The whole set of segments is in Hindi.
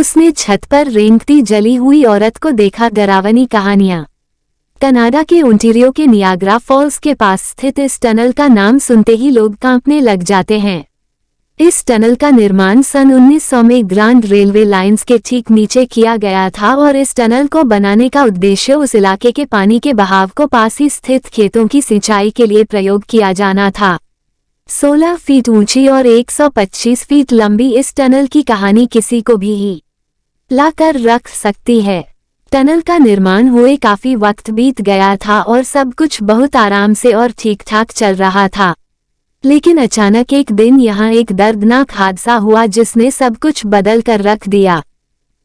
उसने छत पर रेंगती जली हुई औरत को देखा। डरावनी कहानियां। कनाडा के ओंटारियो के नियाग्रा फॉल्स के पास स्थित इस टनल का नाम सुनते ही लोग कांपने लग जाते हैं। इस टनल का निर्माण सन 1900 में ग्रांड रेलवे लाइंस के ठीक नीचे किया गया था और इस टनल को बनाने का उद्देश्य उस इलाके के पानी के बहाव को पास ही स्थित खेतों की सिंचाई के लिए प्रयोग किया जाना था। 16 फीट ऊंची और 125 फीट लंबी इस टनल की कहानी किसी को भी हिला कर रख सकती है। टनल का निर्माण हुए काफी वक्त बीत गया था और सब कुछ बहुत आराम से और ठीक ठाक चल रहा था, लेकिन अचानक एक दिन यहाँ एक दर्दनाक हादसा हुआ जिसने सब कुछ बदल कर रख दिया।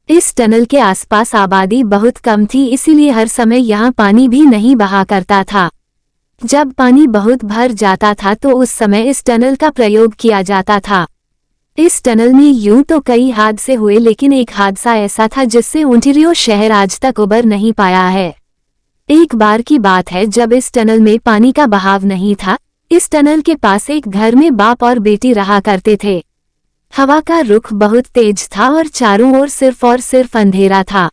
इस टनल के आसपास आबादी बहुत कम थी, इसीलिए हर समय यहाँ पानी भी नहीं बहा करता था। जब पानी बहुत भर जाता था तो उस समय इस टनल का प्रयोग किया जाता था। इस टनल में यूं तो कई हादसे हुए, लेकिन एक हादसा ऐसा था जिससे ओंटारियो शहर आज तक उबर नहीं पाया है। एक बार की बात है जब इस टनल में पानी का बहाव नहीं था। इस टनल के पास एक घर में बाप और बेटी रहा करते थे। हवा का रुख बहुत तेज था और चारों ओर सिर्फ अंधेरा था।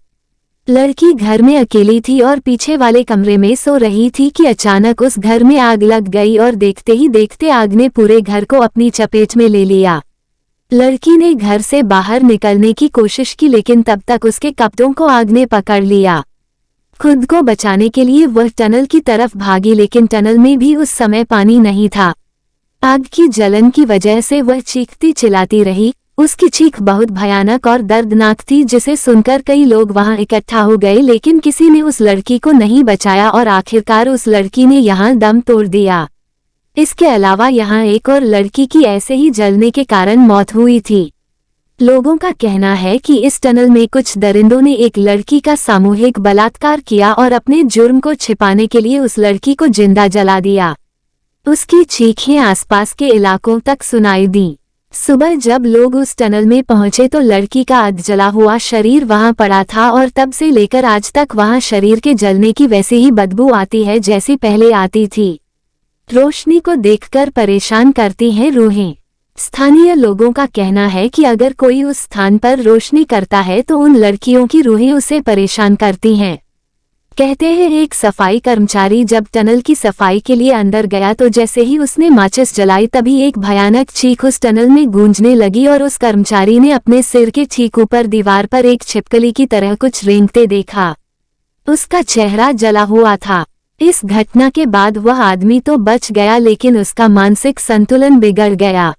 लड़की घर में अकेली थी और पीछे वाले कमरे में सो रही थी कि अचानक उस घर में आग लग गई और देखते ही देखते आग ने पूरे घर को अपनी चपेट में ले लिया। लड़की ने घर से बाहर निकलने की कोशिश की, लेकिन तब तक उसके कपड़ों को आग ने पकड़ लिया। खुद को बचाने के लिए वह टनल की तरफ भागी, लेकिन टनल में भी उस समय पानी नहीं था। आग की जलन की वजह से वह चीखती चिल्लाती रही। उसकी चीख बहुत भयानक और दर्दनाक थी, जिसे सुनकर कई लोग वहां इकट्ठा हो गए, लेकिन किसी ने उस लड़की को नहीं बचाया और आखिरकार उस लड़की ने यहां दम तोड़ दिया। इसके अलावा यहाँ एक और लड़की की ऐसे ही जलने के कारण मौत हुई थी। लोगों का कहना है कि इस टनल में कुछ दरिंदों ने एक लड़की का सामूहिक बलात्कार किया और अपने जुर्म को छिपाने के लिए उस लड़की को जिंदा जला दिया। उसकी चीखें आसपास के इलाकों तक सुनाई दी। सुबह जब लोग उस टनल में पहुंचे तो लड़की का अध जला हुआ शरीर वहां पड़ा था और तब से लेकर आज तक वहां शरीर के जलने की वैसी ही बदबू आती है जैसी पहले आती थी। रोशनी को देखकर परेशान करती हैं रूहें। स्थानीय लोगों का कहना है कि अगर कोई उस स्थान पर रोशनी करता है तो उन लड़कियों की रूहें उसे परेशान करती हैं। कहते हैं एक सफाई कर्मचारी जब टनल की सफाई के लिए अंदर गया तो जैसे ही उसने माचिस जलाई तभी एक भयानक चीख उस टनल में गूंजने लगी और उस कर्मचारी ने अपने सिर के ठीक ऊपर दीवार पर एक छिपकली की तरह कुछ रेंगते देखा। उसका चेहरा जला हुआ था। इस घटना के बाद वह आदमी तो बच गया, लेकिन उसका मानसिक संतुलन बिगड़ गया।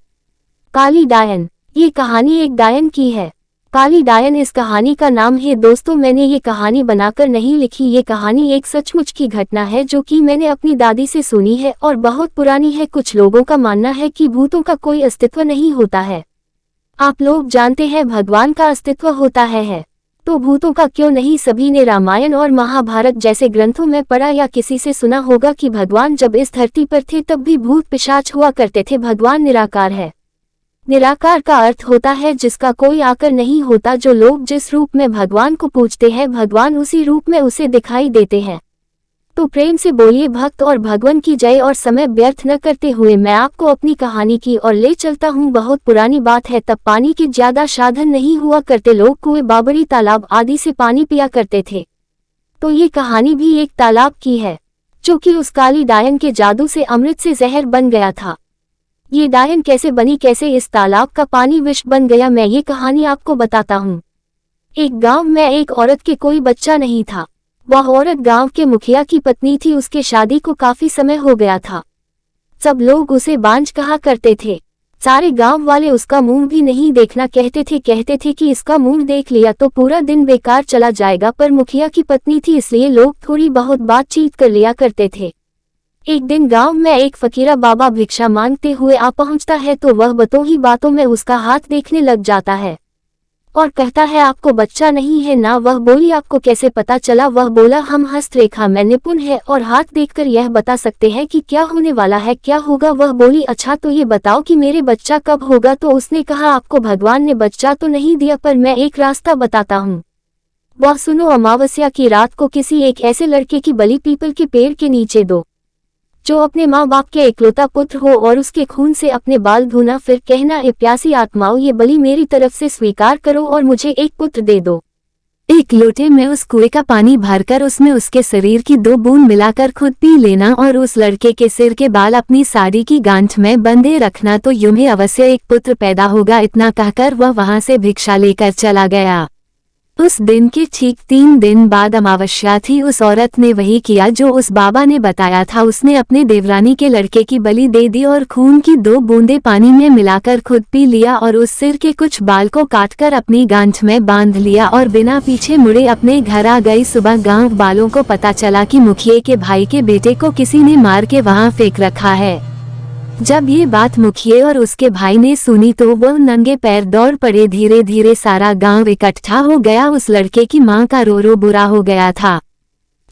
काली डायन। ये कहानी एक डायन की है। काली डायन इस कहानी का नाम है। दोस्तों, मैंने ये कहानी बनाकर नहीं लिखी, ये कहानी एक सचमुच की घटना है जो कि मैंने अपनी दादी से सुनी है और बहुत पुरानी है। कुछ लोगों का मानना है कि भूतों का कोई अस्तित्व नहीं होता है। आप लोग जानते हैं भगवान का अस्तित्व होता है तो भूतों का क्यों नहीं। सभी ने रामायण और महाभारत जैसे ग्रंथों में पढ़ा या किसी से सुना होगा कि भगवान जब इस धरती पर थे तब भी भूत पिशाच हुआ करते थे। भगवान निराकार है। निराकार का अर्थ होता है जिसका कोई आकर नहीं होता। जो लोग जिस रूप में भगवान को पूजते हैं भगवान उसी रूप में उसे दिखाई देते हैं। तो प्रेम से बोलिए भक्त और भगवान की जय। और समय व्यर्थ न करते हुए मैं आपको अपनी कहानी की ओर ले चलता हूँ। बहुत पुरानी बात है, तब पानी के ज्यादा साधन नहीं हुआ करते। लोग कुएं, बावड़ी, तालाब आदि से पानी पिया करते थे। तो ये कहानी भी एक तालाब की है जो कि उस काली डायन के जादू से अमृत से जहर बन गया था। ये डायन कैसे बनी, कैसे इस तालाब का पानी विष बन गया, मैं ये कहानी आपको बताता हूँ। एक गांव में एक औरत के कोई बच्चा नहीं था। वह औरत गांव के मुखिया की पत्नी थी। उसके शादी को काफी समय हो गया था। सब लोग उसे बांझ कहा करते थे। सारे गांव वाले उसका मुंह भी नहीं देखना कहते थे कि इसका मुंह देख लिया तो पूरा दिन बेकार चला जाएगा। पर मुखिया की पत्नी थी इसलिए लोग थोड़ी बहुत बातचीत कर लिया करते थे। एक दिन गांव में एक फकीरा बाबा भिक्षा मांगते हुए आ पहुंचता है तो वह बातों ही बातों में उसका हाथ देखने लग जाता है और कहता है आपको बच्चा नहीं है ना। वह बोली आपको कैसे पता चला। वह बोला हम हस्तरेखा में निपुण है और हाथ देखकर यह बता सकते हैं कि क्या होने वाला है, क्या होगा। वह बोली अच्छा तो ये बताओ कि मेरे बच्चा कब होगा। तो उसने कहा आपको भगवान ने बच्चा तो नहीं दिया पर मैं एक रास्ता बताता हूँ। वह सुनो, अमावस्या की रात को किसी एक ऐसे लड़के की बलि पीपल के पेड़ के नीचे दो जो अपने माँ बाप के इकलौता पुत्र हो और उसके खून से अपने बाल धोना, फिर कहना, ए प्यासी आत्माओं, ये बलि मेरी तरफ से स्वीकार करो और मुझे एक पुत्र दे दो। एक लोटे में उस कुएं का पानी भरकर उसमें उसके शरीर की 2 बूंद मिलाकर खुद पी लेना और उस लड़के के सिर के बाल अपनी साड़ी की गांठ में बंधे रखना, तो यूं अवश्य एक पुत्र पैदा होगा। इतना कहकर वह वहां से भिक्षा लेकर चला गया। उस दिन के ठीक 3 दिन बाद अमावस्या थी। उस औरत ने वही किया जो उस बाबा ने बताया था। उसने अपने देवरानी के लड़के की बलि दे दी और खून की 2 बूंदें पानी में मिलाकर खुद पी लिया और उस सिर के कुछ बाल को काटकर अपनी गांठ में बांध लिया और बिना पीछे मुड़े अपने घर आ गई। सुबह गांव वालों को पता चला कि मुखिया के भाई के बेटे को किसी ने मार के वहां फेंक रखा है। जब ये बात मुखिया और उसके भाई ने सुनी तो वह नंगे पैर दौड़ पड़े। धीरे धीरे सारा गांव इकट्ठा हो गया। उस लड़के की मां का रो रो बुरा हो गया था।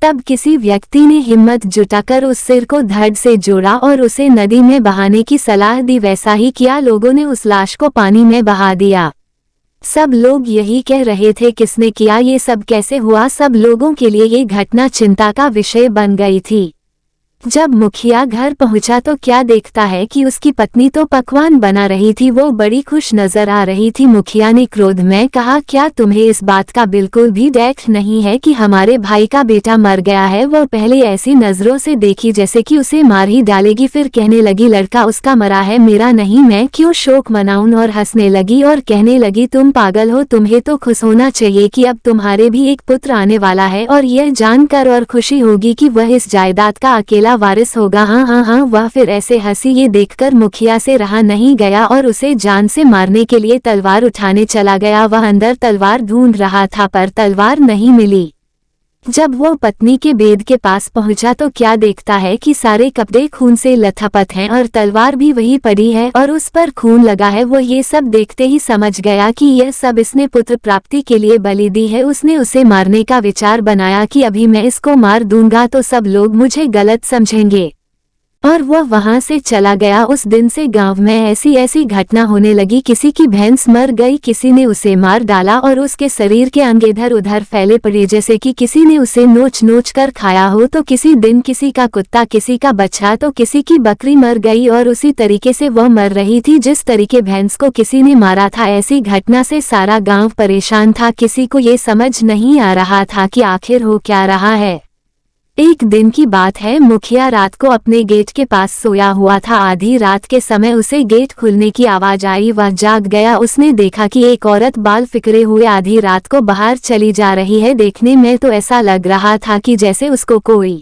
तब किसी व्यक्ति ने हिम्मत जुटाकर उस सिर को धड़ से जोड़ा और उसे नदी में बहाने की सलाह दी। वैसा ही किया। लोगों ने उस लाश को पानी में बहा दिया। सब लोग यही कह रहे थे, किसने किया, ये सब कैसे हुआ। सब लोगों के लिए ये घटना चिंता का विषय बन गई थी। जब मुखिया घर पहुंचा तो क्या देखता है कि उसकी पत्नी तो पकवान बना रही थी। वो बड़ी खुश नजर आ रही थी। मुखिया ने क्रोध में कहा, क्या तुम्हें इस बात का बिल्कुल भी डर नहीं है कि हमारे भाई का बेटा मर गया है। वो पहले ऐसी नजरों से देखी जैसे कि उसे मार ही डालेगी, फिर कहने लगी, लड़का उसका मरा है, मेरा नहीं, मैं क्यों शोक मनाऊं। और हंसने लगी और कहने लगी, तुम पागल हो, तुम्हें तो खुश होना चाहिए कि अब तुम्हारे भी एक पुत्र आने वाला है और यह जानकर और खुशी होगी कि वह इस जायदाद का अकेला वारिस होगा। हाँ, वह फिर ऐसे हंसी। ये देखकर मुखिया से रहा नहीं गया और उसे जान से मारने के लिए तलवार उठाने चला गया। वह अंदर तलवार ढूंढ रहा था पर तलवार नहीं मिली। जब वो पत्नी के बेड के पास पहुंचा तो क्या देखता है कि सारे कपड़े खून से लथपथ हैं और तलवार भी वही पड़ी है और उस पर खून लगा है। वो ये सब देखते ही समझ गया कि यह सब इसने पुत्र प्राप्ति के लिए बलि दी है। उसने उसे मारने का विचार बनाया कि अभी मैं इसको मार दूंगा तो सब लोग मुझे गलत समझेंगे, और वह वहां से चला गया। उस दिन से गांव में ऐसी ऐसी घटना होने लगी। किसी की भैंस मर गई, किसी ने उसे मार डाला और उसके शरीर के अंग इधर उधर फैले पड़े जैसे कि किसी ने उसे नोच नोच कर खाया हो। तो किसी दिन किसी का कुत्ता, किसी का बच्चा, तो किसी की बकरी मर गई और उसी तरीके से वह मर रही थी जिस तरीके भैंस को किसी ने मारा था। ऐसी घटना से सारा गाँव परेशान था। किसी को ये समझ नहीं आ रहा था कि आखिर हो क्या रहा है। एक दिन की बात है, मुखिया रात को अपने गेट के पास सोया हुआ था। आधी रात के समय उसे गेट खुलने की आवाज आई। वह जाग गया। उसने देखा कि एक औरत बाल फिकरे हुए आधी रात को बाहर चली जा रही है। देखने में तो ऐसा लग रहा था कि जैसे उसको कोई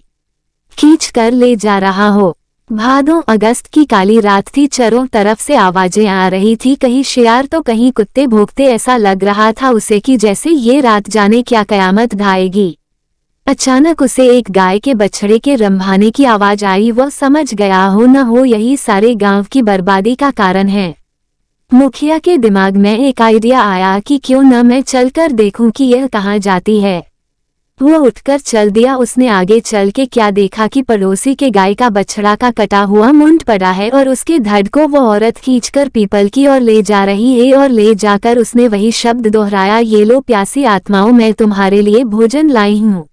खींच कर ले जा रहा हो। भादों अगस्त की काली रात थी। चारों तरफ से आवाजें आ रही थी, कहीं शेर तो कहीं कुत्ते भौंकते। ऐसा लग रहा था उसे कि जैसे ये रात जाने क्या कयामत ढाएगी। अचानक उसे एक गाय के बछड़े के रंभाने की आवाज आई। वह समझ गया, हो न हो यही सारे गांव की बर्बादी का कारण है। मुखिया के दिमाग में एक आइडिया आया कि क्यों न मैं चलकर देखूं कि यह कहाँ जाती है। वह उठकर चल दिया। उसने आगे चल के क्या देखा कि पड़ोसी के गाय का बछड़ा का कटा हुआ मुंड पड़ा है और उसके धड़ को वो औरत खींचकर पीपल की ओर ले जा रही है। और ले जाकर उसने वही शब्द दोहराया, ये लो प्यासी आत्माओं, मैं तुम्हारे लिए भोजन लाई हूँ।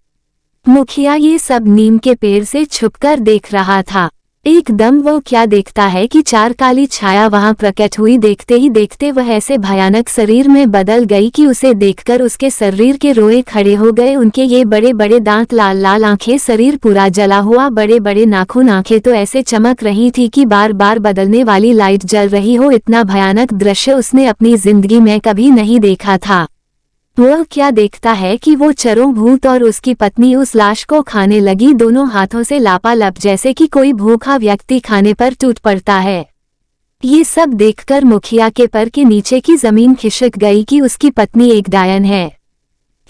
मुखिया ये सब नीम के पेड़ से छुपकर देख रहा था। एकदम वो क्या देखता है कि 4 काली छाया वहां प्रकट हुई। देखते ही देखते वह ऐसे भयानक शरीर में बदल गई कि उसे देखकर उसके शरीर के रोए खड़े हो गए। उनके ये बड़े बड़े दांत, लाल लाल आंखें, शरीर पूरा जला हुआ, बड़े बड़े नाखून, आंखें तो ऐसे चमक रही थी कि बार बार बदलने वाली लाइट जल रही हो। इतना भयानक दृश्य उसने अपनी जिंदगी में कभी नहीं देखा था। वह क्या देखता है कि वो चरों भूत और उसकी पत्नी उस लाश को खाने लगी, दोनों हाथों से लापालप, जैसे कि कोई भूखा व्यक्ति खाने पर टूट पड़ता है। ये सब देखकर मुखिया के पर के नीचे की जमीन खिसक गई कि उसकी पत्नी एक डायन है।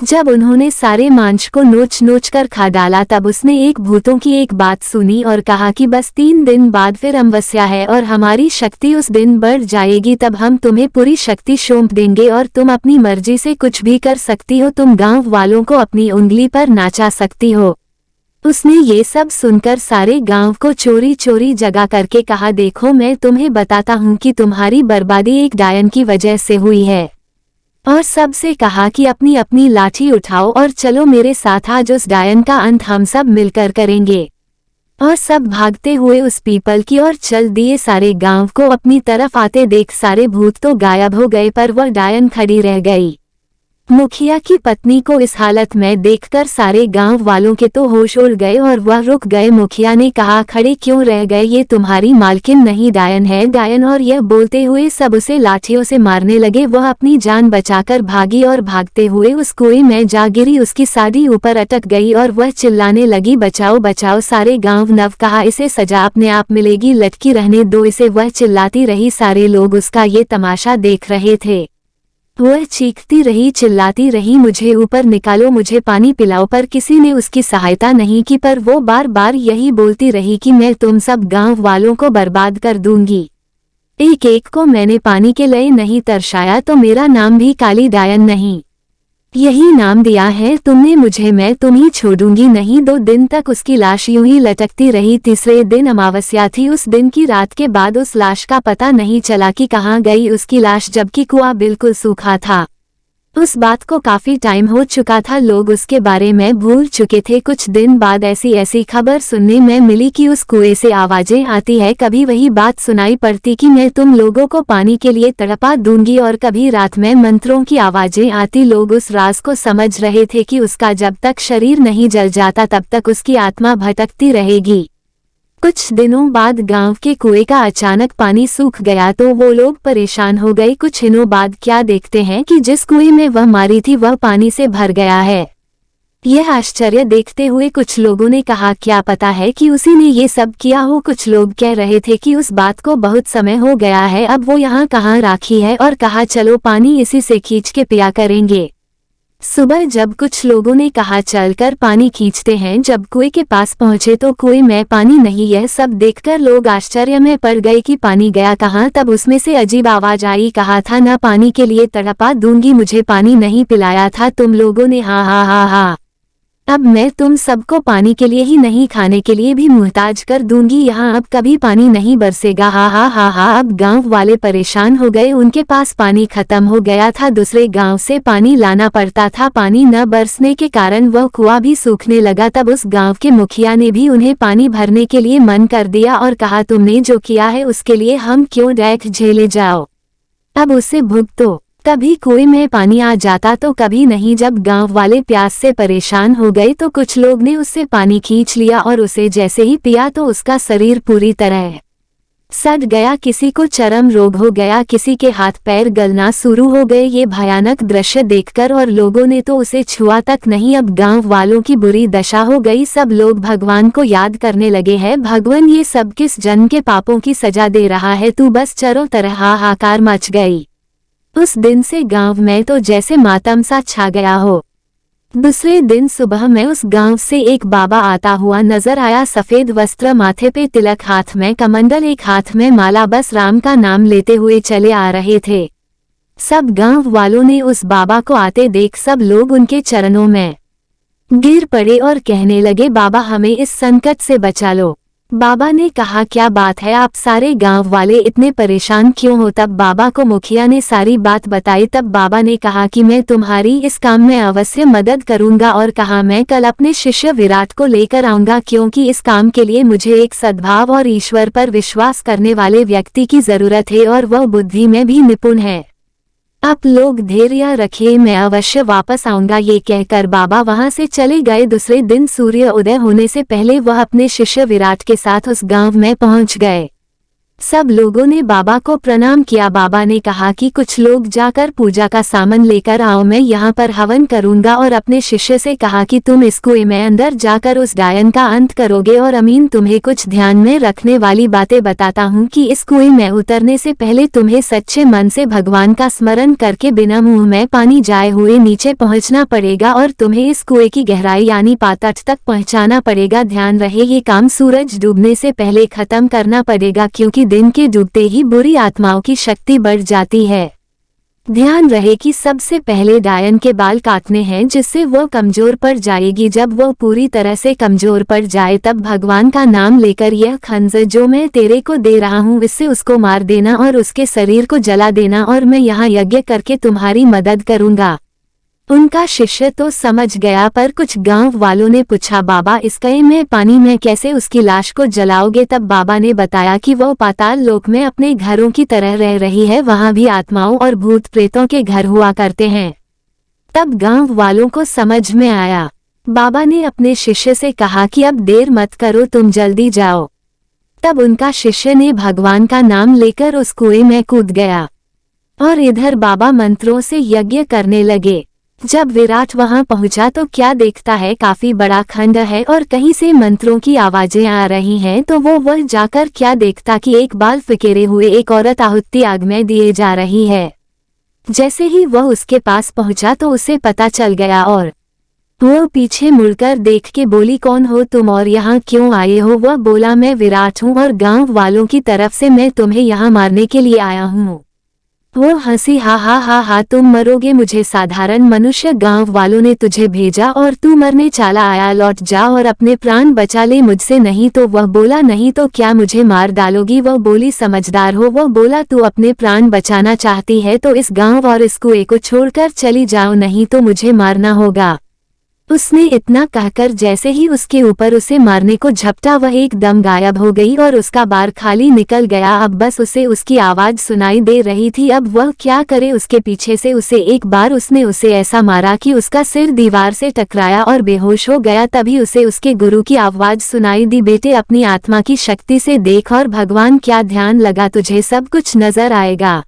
जब उन्होंने सारे मांस को नोच नोच कर खा डाला तब उसने एक भूतों की एक बात सुनी और कहा कि बस 3 दिन बाद फिर अमावस्या है और हमारी शक्ति उस दिन बढ़ जाएगी। तब हम तुम्हें पूरी शक्ति सौंप देंगे और तुम अपनी मर्जी से कुछ भी कर सकती हो। तुम गांव वालों को अपनी उंगली पर नाचा सकती हो। उसने ये सब सुनकर सारे गांव को चोरी चोरी जगा करके कहा, देखो मैं तुम्हें बताता हूँ कि तुम्हारी बर्बादी एक डायन की वजह से हुई है। और सबसे कहा कि अपनी अपनी लाठी उठाओ और चलो मेरे साथ, आज उस डायन का अंत हम सब मिलकर करेंगे। और सब भागते हुए उस पीपल की ओर चल दिए। सारे गांव को अपनी तरफ आते देख सारे भूत तो गायब हो गए, पर वह डायन खड़ी रह गई। मुखिया की पत्नी को इस हालत में देखकर सारे गांव वालों के तो होश उड़ गए और वह रुक गए। मुखिया ने कहा, खड़े क्यों रह गए, ये तुम्हारी मालकिन नहीं डायन है, डायन। और यह बोलते हुए सब उसे लाठियों से मारने लगे। वह अपनी जान बचाकर भागी और भागते हुए उस कुएं में जा गिरी। उसकी साड़ी ऊपर अटक गई और वह चिल्लाने लगी, बचाओ बचाओ। सारे गाँव नव कहा, इसे सजा अपने आप मिलेगी, लटकी रहने दो इसे। वह चिल्लाती रही, सारे लोग उसका ये तमाशा देख रहे थे। वह चीखती रही, चिल्लाती रही, मुझे ऊपर निकालो, मुझे पानी पिलाओ, पर किसी ने उसकी सहायता नहीं की। पर वो बार बार यही बोलती रही कि मैं तुम सब गांव वालों को बर्बाद कर दूंगी। एक एक को मैंने पानी के लिए नहीं तरसाया तो मेरा नाम भी काली डायन नहीं, यही नाम दिया है तुमने मुझे, मैं तुम्हें छोड़ूंगी नहीं। 2 दिन तक उसकी लाश यूं ही लटकती रही। तीसरे दिन अमावस्या थी। उस दिन की रात के बाद उस लाश का पता नहीं चला कि कहाँ गई उसकी लाश, जबकि कुआं बिल्कुल सूखा था। उस बात को काफी टाइम हो चुका था, लोग उसके बारे में भूल चुके थे। कुछ दिन बाद ऐसी खबर सुनने में मिली कि उस कुएं से आवाजें आती है। कभी वही बात सुनाई पड़ती कि मैं तुम लोगों को पानी के लिए तड़पा दूंगी, और कभी रात में मंत्रों की आवाजें आती। लोग उस राज को समझ रहे थे कि उसका जब तक शरीर नहीं जल जाता तब तक उसकी आत्मा भटकती रहेगी। कुछ दिनों बाद गांव के कुएं का अचानक पानी सूख गया तो वो लोग परेशान हो गए। कुछ दिनों बाद क्या देखते हैं कि जिस कुएं में वह मारी थी वह पानी से भर गया है। यह आश्चर्य देखते हुए कुछ लोगों ने कहा, क्या पता है कि उसी ने ये सब किया हो। कुछ लोग कह रहे थे कि उस बात को बहुत समय हो गया है, अब वो यहाँ कहाँ राखी है, और कहा चलो पानी इसी से खींच के पिया करेंगे। सुबह जब कुछ लोगों ने कहा चलकर पानी खींचते हैं, जब कुएं के पास पहुंचे तो कुएं में पानी नहीं। यह सब देखकर लोग आश्चर्य में पड़ गए कि पानी गया कहाँ। तब उसमें से अजीब आवाज आई, कहा था ना पानी के लिए तड़पा दूंगी, मुझे पानी नहीं पिलाया था तुम लोगों ने, हा हा हा हा। अब मैं तुम सबको पानी के लिए ही नहीं खाने के लिए भी मुहताज कर दूंगी, यहाँ अब कभी पानी नहीं बरसेगा, हा हा हा हा। अब गांव वाले परेशान हो गए, उनके पास पानी खत्म हो गया था, दूसरे गांव से पानी लाना पड़ता था। पानी न बरसने के कारण वह कुआं भी सूखने लगा। तब उस गांव के मुखिया ने भी उन्हें पानी भरने के लिए मन कर दिया और कहा, तुमने जो किया है उसके लिए हम क्यों देख झेले जाओ, अब उसे भुगतो। कभी कुएं में पानी आ जाता तो कभी नहीं। जब गांव वाले प्यास से परेशान हो गए तो कुछ लोग ने उससे पानी खींच लिया और उसे जैसे ही पिया तो उसका शरीर पूरी तरह सड़ गया। किसी को चरम रोग हो गया, किसी के हाथ पैर गलना शुरू हो गए। ये भयानक दृश्य देखकर और लोगों ने तो उसे छुआ तक नहीं। अब गांव वालों की बुरी दशा हो गई। सब लोग भगवान को याद करने लगे हैं, भगवान ये सब किस जन्म के पापों की सजा दे रहा है, तू बस चारों तरह हाहाकार मच गई। उस दिन से गांव में तो जैसे मातम सा छा गया हो। दूसरे दिन सुबह में उस गांव से एक बाबा आता हुआ नजर आया। सफेद वस्त्र, माथे पे तिलक, हाथ में कमंडल, एक हाथ में माला, बस राम का नाम लेते हुए चले आ रहे थे। सब गांव वालों ने उस बाबा को आते देख सब लोग उनके चरणों में गिर पड़े और कहने लगे, बाबा हमें इस संकट से बचा लो। बाबा ने कहा, क्या बात है, आप सारे गांव वाले इतने परेशान क्यों हो। तब बाबा को मुखिया ने सारी बात बताई। तब बाबा ने कहा कि मैं तुम्हारी इस काम में अवश्य मदद करूंगा, और कहा मैं कल अपने शिष्य विराट को लेकर आऊंगा, क्योंकि इस काम के लिए मुझे एक सद्भाव और ईश्वर पर विश्वास करने वाले व्यक्ति की जरूरत है, और वह बुद्धि में भी निपुण है। आप लोग धैर्य रखिए, मैं अवश्य वापस आऊंगा। ये कहकर बाबा वहां से चले गए। दूसरे दिन सूर्य उदय होने से पहले वह अपने शिष्य विराट के साथ उस गांव में पहुंच गए। सब लोगों ने बाबा को प्रणाम किया। बाबा ने कहा कि कुछ लोग जाकर पूजा का सामान लेकर आओ, मैं यहाँ पर हवन करूंगा। और अपने शिष्य से कहा कि तुम इस कुएं में अंदर जाकर उस डायन का अंत करोगे। और अमीन, तुम्हें कुछ ध्यान में रखने वाली बातें बताता हूँ कि इस कुएं में उतरने से पहले तुम्हें सच्चे मन से भगवान का स्मरण करके बिना मुंह में पानी जाए हुए नीचे पहुँचना पड़ेगा, और तुम्हें इस कुएं की गहराई यानी पातट तक पहुँचाना पड़ेगा। ध्यान रहे, ये काम सूरज डूबने से पहले खत्म करना पड़ेगा, क्योंकि दिन के डूबते ही बुरी आत्माओं की शक्ति बढ़ जाती है। ध्यान रहे कि सबसे पहले डायन के बाल काटने हैं, जिससे वो कमजोर पड़ जाएगी। जब वो पूरी तरह से कमजोर पड़ जाए तब भगवान का नाम लेकर यह खंजर जो मैं तेरे को दे रहा हूँ इससे उसको मार देना और उसके शरीर को जला देना, और मैं यहाँ यज्ञ करके तुम्हारी मदद करूंगा। उनका शिष्य तो समझ गया, पर कुछ गांव वालों ने पूछा, बाबा इसका में पानी में कैसे उसकी लाश को जलाओगे? तब बाबा ने बताया कि वो पाताल लोक में अपने घरों की तरह रह रही है, वहां भी आत्माओं और भूत प्रेतों के घर हुआ करते हैं। तब गांव वालों को समझ में आया। बाबा ने अपने शिष्य से कहा कि अब देर मत करो, तुम जल्दी जाओ। तब उनका शिष्य ने भगवान का नाम लेकर उस कुएं में कूद गया और इधर बाबा मंत्रों से यज्ञ करने लगे। जब विराट वहां पहुंचा तो क्या देखता है, काफी बड़ा खंड है और कहीं से मंत्रों की आवाजें आ रही हैं। तो वो जाकर क्या देखता कि एक बाल फिकेरे हुए एक औरत आहुति आग में दिए जा रही है। जैसे ही वह उसके पास पहुंचा तो उसे पता चल गया और वो पीछे मुड़कर देख के बोली, कौन हो तुम और यहाँ क्यों आए हो? वह बोला, मैं विराट हूँ और गांव वालों की तरफ से मैं तुम्हें यहाँ मारने के लिए आया हूँ। वो हंसी, हा हा हा हा, तुम मरोगे, मुझे साधारण मनुष्य गांव वालों ने तुझे भेजा और तू मरने चला आया, लौट जा और अपने प्राण बचा ले मुझसे। नहीं तो वह बोला, नहीं तो क्या मुझे मार डालोगी? वह बोली, समझदार हो। वह बोला, तू अपने प्राण बचाना चाहती है तो इस गांव और इस कुएं को छोड़कर चली जाओ, नहीं तो मुझे मारना होगा। उसने इतना कहकर जैसे ही उसके ऊपर उसे मारने को झपटा, वह एकदम गायब हो गई और उसका बार खाली निकल गया। अब बस उसे उसकी आवाज सुनाई दे रही थी। अब वह क्या करे? उसके पीछे से उसे एक बार उसने उसे ऐसा मारा कि उसका सिर दीवार से टकराया और बेहोश हो गया। तभी उसे उसके गुरु की आवाज सुनाई दी, बेटे अपनी आत्मा की शक्ति से देख और भगवान क्या ध्यान लगा, तुझे सब कुछ नजर आएगा।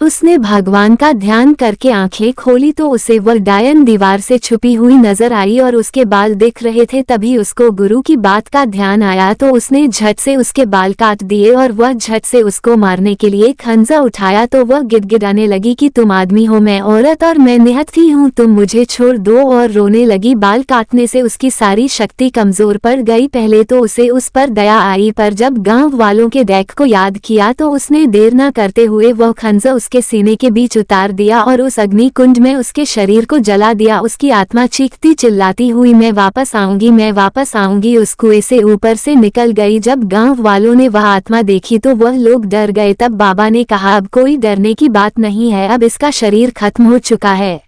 उसने भगवान का ध्यान करके आंखें खोली तो उसे वह डायन दीवार से छुपी हुई नजर आई और उसके बाल दिख रहे थे। तभी उसको गुरु की बात का ध्यान आया तो उसने झट से उसके बाल काट दिए और वह झट से उसको मारने के लिए खंजा उठाया। तो वह गिड़गिड़ाने लगी कि तुम आदमी हो, मैं औरत और मैं निहत्थी हूँ, तुम मुझे छोड़ दो, और रोने लगी। बाल काटने से उसकी सारी शक्ति कमजोर पड़ गई। पहले तो उसे उस पर दया आई, पर जब गांव वालों के डैक को याद किया तो उसने देर न करते हुए वह खंजा उसके सीने के बीच उतार दिया और उस अग्नि कुंड में उसके शरीर को जला दिया। उसकी आत्मा चीखती चिल्लाती हुई, मैं वापस आऊंगी, मैं वापस आऊंगी, उस कुएं से ऊपर से निकल गई। जब गांव वालों ने वह आत्मा देखी तो वह लोग डर गए। तब बाबा ने कहा, अब कोई डरने की बात नहीं है, अब इसका शरीर खत्म हो चुका है,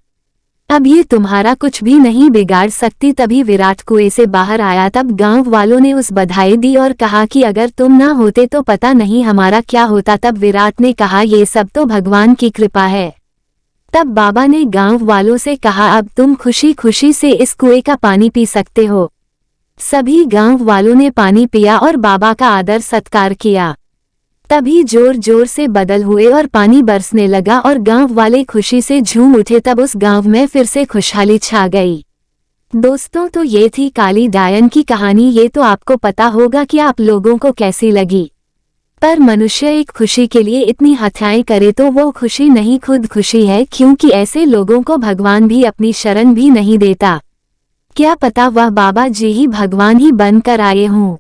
अब ये तुम्हारा कुछ भी नहीं बिगाड़ सकती। तभी विराट कुएं से बाहर आया। तब गांव वालों ने उस बधाई दी और कहा कि अगर तुम ना होते तो पता नहीं हमारा क्या होता। तब विराट ने कहा, ये सब तो भगवान की कृपा है। तब बाबा ने गांव वालों से कहा, अब तुम खुशी खुशी से इस कुएं का पानी पी सकते हो। सभी गांव वालों ने पानी पिया और बाबा का आदर सत्कार किया। तभी जोर जोर से बदल हुए और पानी बरसने लगा और गांव वाले खुशी से झूम उठे। तब उस गांव में फिर से खुशहाली छा गई। दोस्तों, तो ये थी काली डायन की कहानी। ये तो आपको पता होगा कि आप लोगों को कैसी लगी, पर मनुष्य एक खुशी के लिए इतनी हत्याएं करे तो वो खुशी नहीं, खुद खुशी है, क्योंकि ऐसे लोगों को भगवान भी अपनी शरण भी नहीं देता। क्या पता वह बाबा जी ही भगवान ही बनकर आए हों।